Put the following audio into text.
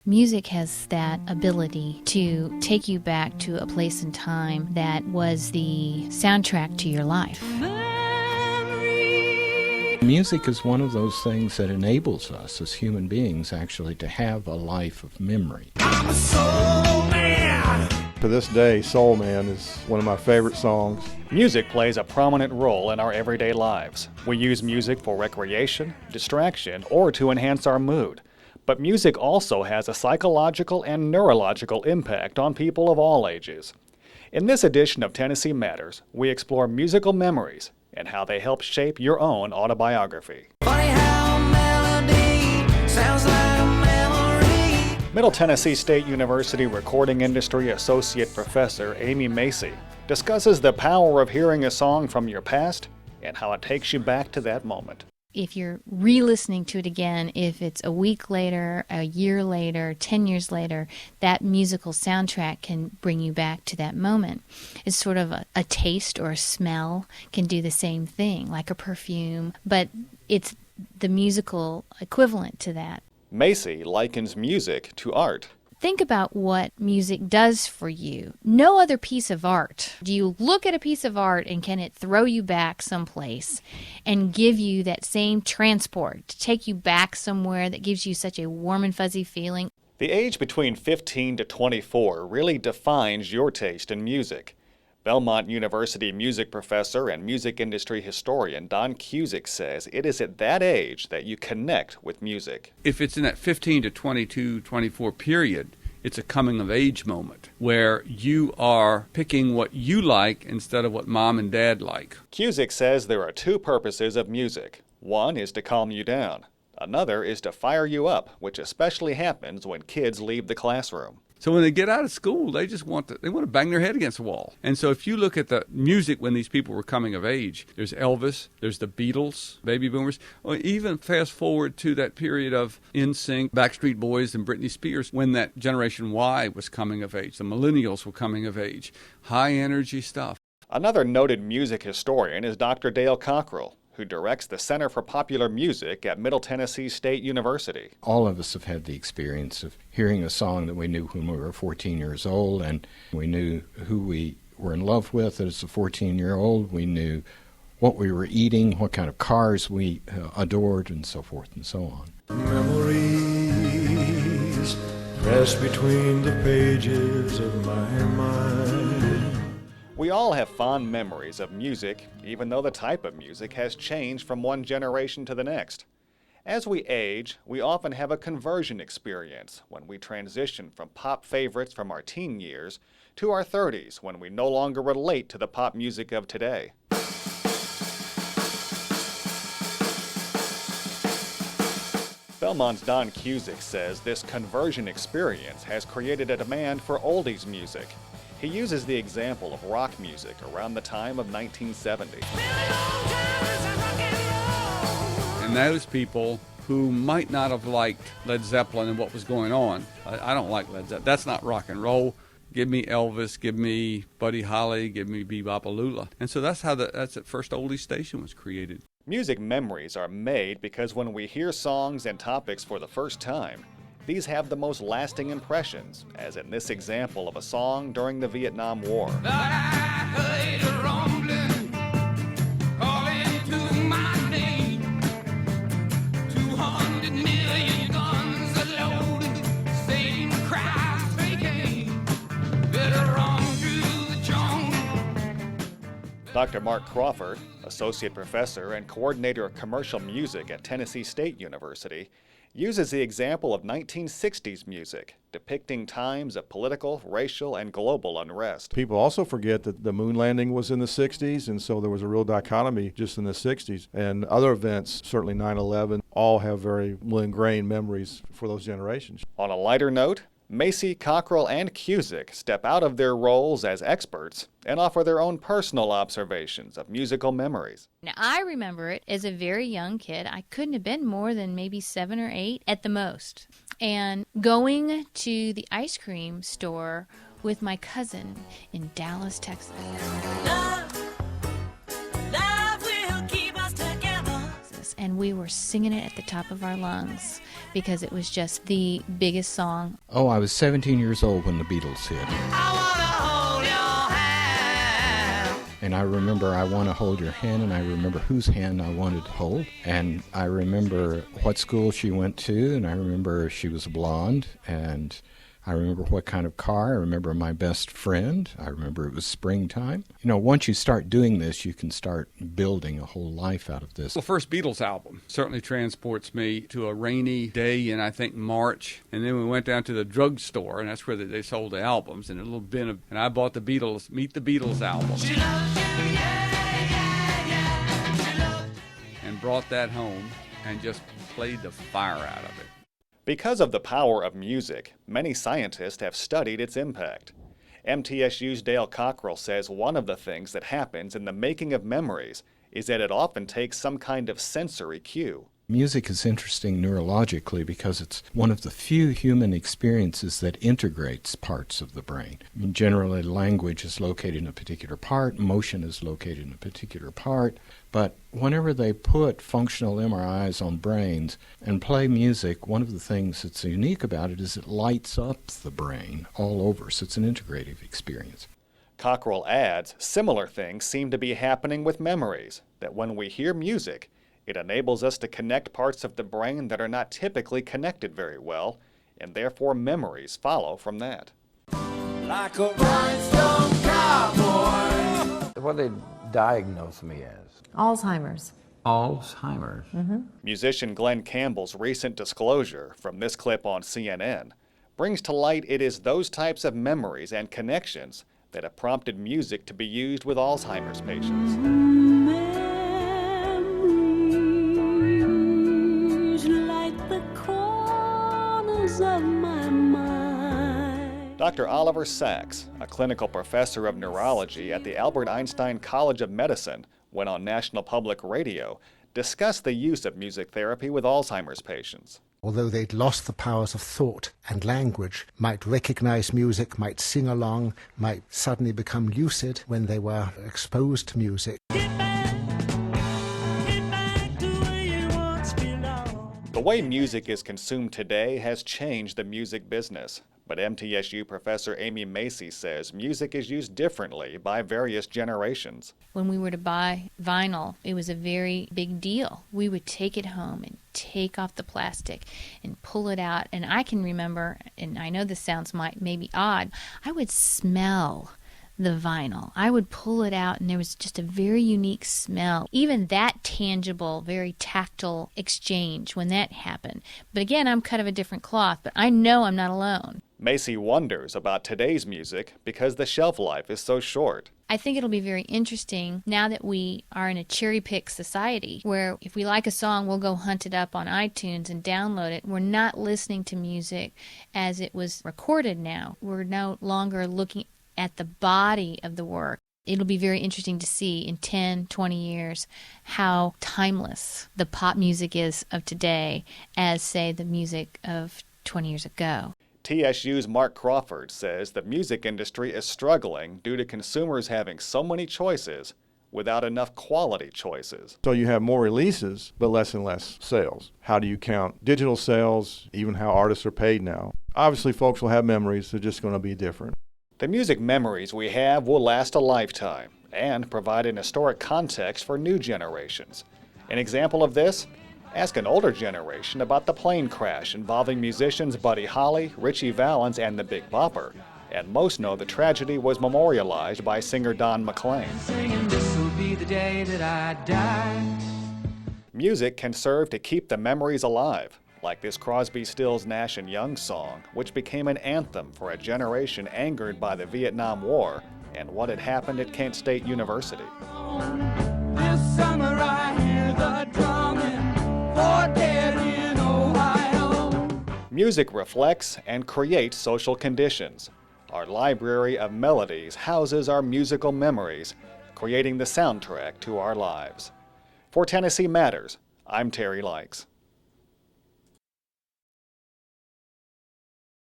Music has that ability to take you back to a place and time that was the soundtrack to your life. Music is one of those things that enables us as human beings actually to have a life of memory. I'm a soul man. To this day, Soul Man is one of my favorite songs. Music plays a prominent role in our everyday lives. We use music for recreation, distraction, or to enhance our mood. But music also has a psychological and neurological impact on people of all ages. In this edition of Tennessee Matters, we explore musical memories and how they help shape your own autobiography. Funny how melody sounds like a memory. Middle Tennessee State University Recording Industry Associate Professor Amy Macy discusses the power of hearing a song from your past and how it takes you back to that moment. If you're re-listening to it again, if it's a week later, a year later, 10 years later, that musical soundtrack can bring you back to that moment. It's sort of a taste or a smell can do the same thing, like a perfume, but it's the musical equivalent to that. Macy likens music to art. Think about what music does for you. No other piece of art. Do you look at a piece of art and can it throw you back someplace and give you that same transport, to take you back somewhere that gives you such a warm and fuzzy feeling? The age between 15 to 24 really defines your taste in music. Belmont University music professor and music industry historian Don Cusick says it is at that age that you connect with music. If it's in that 15 to 22, 24 period, it's a coming of age moment where you are picking what you like instead of what mom and dad like. Cusick says there are two purposes of music. One is to calm you down. Another is to fire you up, which especially happens when kids leave the classroom. So when they get out of school, they just want to bang their head against the wall. And so if you look at the music when these people were coming of age, there's Elvis, there's the Beatles, baby boomers, or even fast forward to that period of NSYNC, Backstreet Boys, and Britney Spears, when that Generation Y was coming of age, the millennials were coming of age, high energy stuff. Another noted music historian is Dr. Dale Cockrell, who directs the Center for Popular Music at Middle Tennessee State University. All of us have had the experience of hearing a song that we knew when we were 14 years old, and we knew who we were in love with as a 14-year-old. We knew what we were eating, what kind of cars we adored, and so forth and so on. Memories pressed between the pages of my mind. We all have fond memories of music, even though the type of music has changed from one generation to the next. As we age, we often have a conversion experience when we transition from pop favorites from our teen years to our 30s when we no longer relate to the pop music of today. Belmont's Don Cusick says this conversion experience has created a demand for oldies music. He uses the example of rock music around the time of 1970. And those people who might not have liked Led Zeppelin and what was going on, I don't like Led Zeppelin. That's not rock and roll. Give me Elvis, give me Buddy Holly, give me Bebop-A-Lula. And so that's how that's the first oldie station was created. Music memories are made because when we hear songs and topics for the first time, these have the most lasting impressions, as in this example of a song during the Vietnam War. Dr. Mark Crawford, Associate Professor and Coordinator of Commercial Music at Tennessee State University, uses the example of 1960s music, depicting times of political, racial, and global unrest. People also forget that the moon landing was in the 60s, and so there was a real dichotomy just in the 60s. And other events, certainly 9/11, all have very ingrained memories for those generations. On a lighter note, Macy, Cockrell, and Cusick step out of their roles as experts and offer their own personal observations of musical memories. Now, I remember it as a very young kid. I couldn't have been more than maybe 7 or 8 at the most. And going to the ice cream store with my cousin in Dallas, Texas. Love will keep us together. And we were singing it at the top of our lungs because it was just the biggest song. Oh, I was 17 years old when the Beatles hit. I wanna hold your hand. And I remember I Want to Hold Your Hand, and I remember whose hand I wanted to hold. And I remember what school she went to, and I remember she was blonde, and I remember what kind of car. I remember my best friend. I remember it was springtime. You know, once you start doing this, you can start building a whole life out of this. The first Beatles album certainly transports me to a rainy day in, I think, March. And then we went down to the drugstore, and that's where they sold the albums, and a little bin of, and I bought the Beatles, Meet the Beatles album. She loves you, yeah, yeah, yeah. She loves And brought that home and just played the fire out of it. Because of the power of music, many scientists have studied its impact. MTSU's Dale Cockrell says one of the things that happens in the making of memories is that it often takes some kind of sensory cue. Music is interesting neurologically because it's one of the few human experiences that integrates parts of the brain. I mean, generally, language is located in a particular part, motion is located in a particular part, but whenever they put functional MRIs on brains and play music, one of the things that's unique about it is it lights up the brain all over, so it's an integrative experience. Cockrell adds, similar things seem to be happening with memories, that when we hear music, it enables us to connect parts of the brain that are not typically connected very well, and therefore memories follow from that. like a rhinestone cowboy. What they diagnosed me as? Alzheimer's. Alzheimer's. Musician Glenn Campbell's recent disclosure from this clip on CNN brings to light it is those types of memories and connections that have prompted music to be used with Alzheimer's patients. Dr. Oliver Sacks, a clinical professor of neurology at the Albert Einstein College of Medicine, went on National Public Radio, discussed the use of music therapy with Alzheimer's patients. Although they'd lost the powers of thought and language, might recognize music, might sing along, might suddenly become lucid when they were exposed to music. The way music is consumed today has changed the music business, but MTSU professor Amy Macy says music is used differently by various generations. When we were to buy vinyl, it was a very big deal. We would take it home and take off the plastic and pull it out. And I can remember, and I know this sounds maybe odd, I would smell the vinyl. I would pull it out and there was just a very unique smell. Even that tangible, very tactile exchange when that happened. But again, I'm cut of a different cloth, but I know I'm not alone. Macy wonders about today's music because the shelf life is so short. I think it'll be very interesting now that we are in a cherry-pick society where if we like a song, we'll go hunt it up on iTunes and download it. We're not listening to music as it was recorded now. We're no longer looking at the body of the work. It'll be very interesting to see in 10, 20 years how timeless the pop music is of today as, say, the music of 20 years ago. TSU's Mark Crawford says the music industry is struggling due to consumers having so many choices without enough quality choices. So you have more releases, but less and less sales. How do you count digital sales, even how artists are paid now? Obviously, folks will have memories. They're just going to be different. The music memories we have will last a lifetime and provide an historic context for new generations. An example of this? Ask an older generation about the plane crash involving musicians Buddy Holly, Ritchie Valens, and the Big Bopper, and most know the tragedy was memorialized by singer Don McLean. Singing, this'll be the day that I die. Music can serve to keep the memories alive, like this Crosby, Stills, Nash & Young song, which became an anthem for a generation angered by the Vietnam War and what had happened at Kent State University. This summer I hear the drumming for dead in Ohio. Music reflects and creates social conditions. Our library of melodies houses our musical memories, creating the soundtrack to our lives. For Tennessee Matters, I'm Terry Likes.